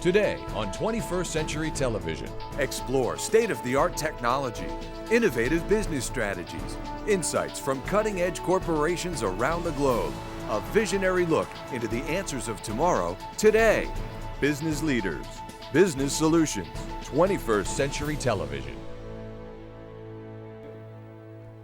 Today on 21st Century Television. Explore state-of-the-art technology, innovative business strategies, insights from cutting-edge corporations around the globe. A visionary look into the answers of tomorrow, today. Business leaders, business solutions. 21st Century Television.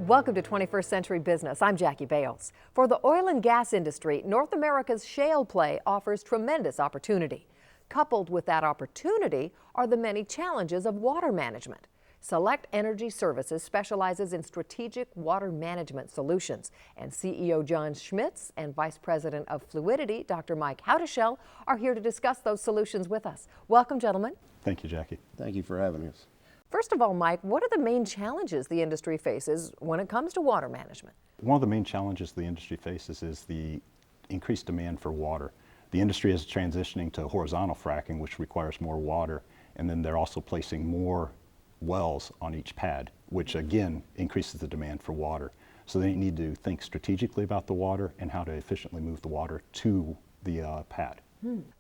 Welcome to 21st Century Business. I'm Jackie Bales. For the oil and gas industry, North America's shale play offers tremendous opportunity. Coupled with that opportunity are the many challenges of water management. Select Energy Services specializes in strategic water management solutions, and CEO John Schmitz and Vice President of Fluidity, Dr. Mike Hauteschel, are here to discuss those solutions with us. Welcome, gentlemen. Thank you, Jackie. Thank you for having us. First of all, Mike, what are the main challenges the industry faces when it comes to water management? One of the main challenges the industry faces is the increased demand for water. The industry is transitioning to horizontal fracking, which requires more water, and then they're also placing more wells on each pad, which again increases the demand for water. So they need to think strategically about the water and how to efficiently move the water to the pad.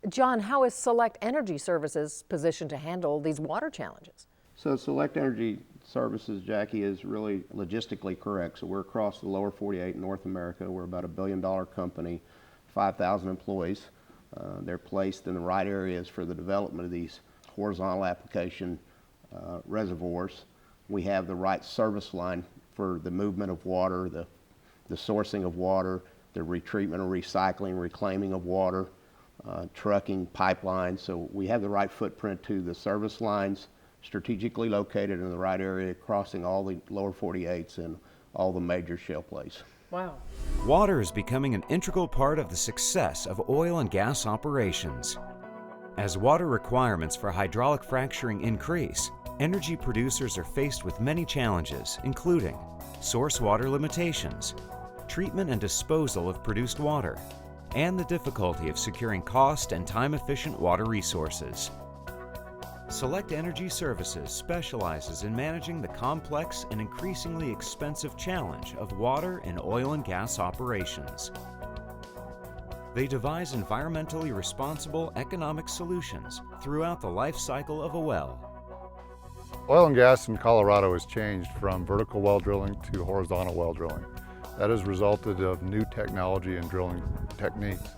John, how is Select Energy Services positioned to handle these water challenges? So Select Energy Services, Jackie, is really logistically correct. So we're across the lower 48 in North America. We're about $1 billion company, 5,000 employees. They're placed in the right areas for the development of these horizontal application reservoirs. We have the right service line for the movement of water, the sourcing of water, the retreatment and recycling, reclaiming of water, trucking, pipelines. So we have the right footprint to the service lines, strategically located in the right area, crossing all the lower 48s and all the major shale plays. Wow. Water is becoming an integral part of the success of oil and gas operations. As water requirements for hydraulic fracturing increase, energy producers are faced with many challenges, including source water limitations, treatment and disposal of produced water, and the difficulty of securing cost and time-efficient water resources. Select Energy Services specializes in managing the complex and increasingly expensive challenge of water and oil and gas operations. They devise environmentally responsible economic solutions throughout the life cycle of a well. Oil and gas in Colorado has changed from vertical well drilling to horizontal well drilling. That has resulted of new technology and drilling techniques.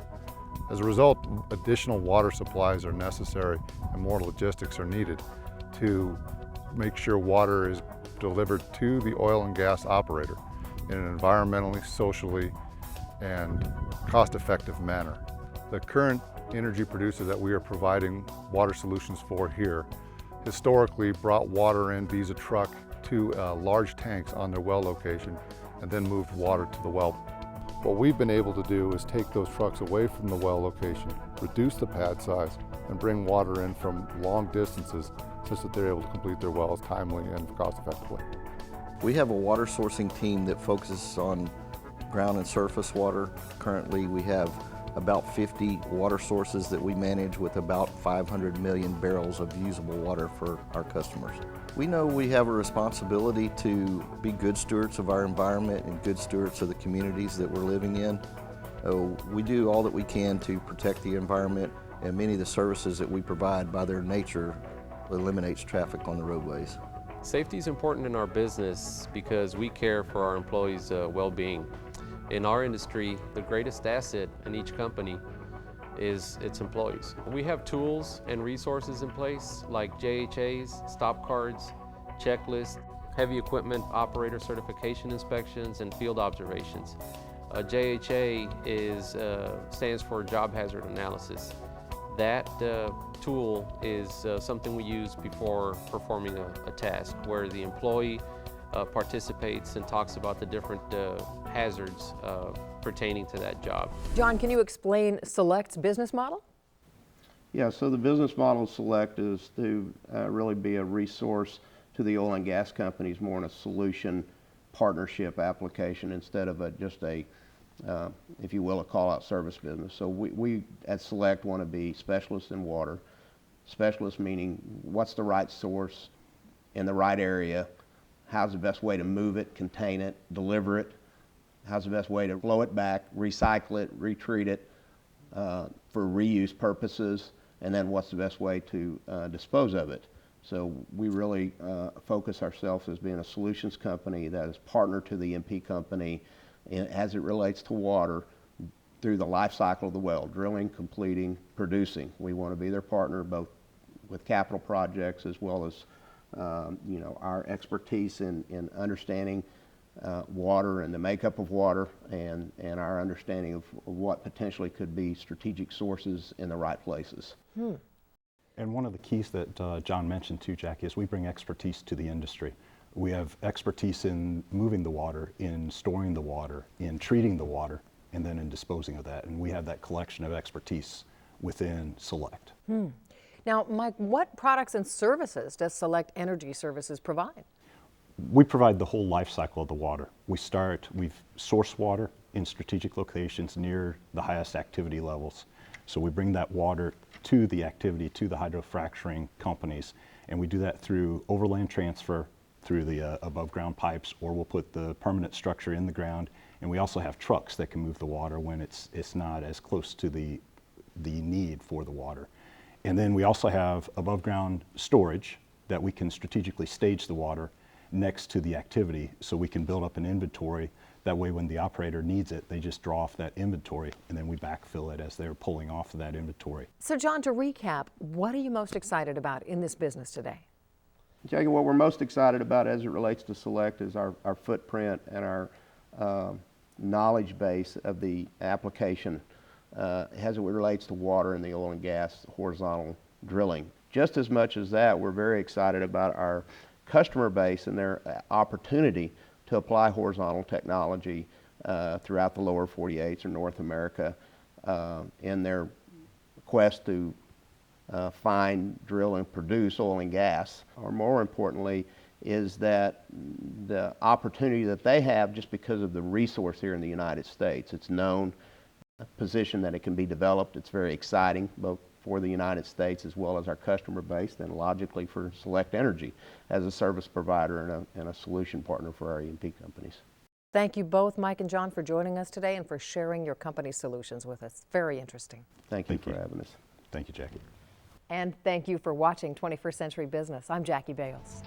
As a result, additional water supplies are necessary and more logistics are needed to make sure water is delivered to the oil and gas operator in an environmentally, socially, and cost-effective manner. The current energy producer that we are providing water solutions for here historically brought water in via truck to large tanks on their well location and then moved water to the well. What we've been able to do is take those trucks away from the well location, reduce the pad size, and bring water in from long distances such that they're able to complete their wells timely and cost-effectively. We have a water sourcing team that focuses on ground and surface water. Currently, we have about 50 water sources that we manage with about 500 million barrels of usable water for our customers. We know we have a responsibility to be good stewards of our environment and good stewards of the communities that we're living in. We do all that we can to protect the environment, and many of the services that we provide by their nature eliminates traffic on the roadways. Safety is important in our business because we care for our employees' well-being. In our industry, the greatest asset in each company is its employees. We have tools and resources in place like JHAs, stop cards, checklists, heavy equipment operator certification inspections, and field observations. JHA stands for Job Hazard Analysis. That tool is something we use before performing a task, where the employee participates and talks about the different hazards pertaining to that job. John, can you explain Select's business model? Yeah, so the business model of Select is to really be a resource to the oil and gas companies, more in a solution partnership application instead of just a, if you will, a call-out service business. So we at Select want to be specialists in water. Specialists meaning what's the right source in the right area, how's the best way to move it, contain it, deliver it, how's the best way to flow it back, recycle it, retreat it for reuse purposes, and then what's the best way to dispose of it. So we really focus ourselves as being a solutions company that is partner to the E&P company as it relates to water through the life cycle of the well, drilling, completing, producing. We want to be their partner both with capital projects as well as our expertise in understanding water and the makeup of water and our understanding of what potentially could be strategic sources in the right places. And one of the keys that John mentioned too, Jackie, is we bring expertise to the industry. We have expertise in moving the water, in storing the water, in treating the water, and then in disposing of that. And we have that collection of expertise within Select. Now, Mike, what products and services does Select Energy Services provide? We provide the whole life cycle of the water. We've sourced water in strategic locations near the highest activity levels. So we bring that water to the activity, to the hydrofracturing companies, and we do that through overland transfer, through the above ground pipes, or we'll put the permanent structure in the ground. And we also have trucks that can move the water when it's not as close to the need for the water. And then we also have above ground storage that we can strategically stage the water next to the activity so we can build up an inventory. That way when the operator needs it, they just draw off that inventory and then we backfill it as they're pulling off of that inventory. So John, to recap, what are you most excited about in this business today? Jackie, what we're most excited about as it relates to Select is our footprint and our knowledge base of the application as it relates to water and the oil and gas horizontal drilling. Just as much as that, we're very excited about our customer base and their opportunity to apply horizontal technology throughout the lower 48s or North America in their quest to find, drill, and produce oil and gas. Or more importantly, is that the opportunity that they have just because of the resource here in the United States. It's known, a position that it can be developed. It's very exciting, both for the United States as well as our customer base, then logically for Select Energy as a service provider and a solution partner for our E&P companies. Thank you both, Mike and John, for joining us today and for sharing your company's solutions with us. Very interesting. Thank you for having us. Thank you, Jackie. And thank you for watching 21st Century Business. I'm Jackie Bales.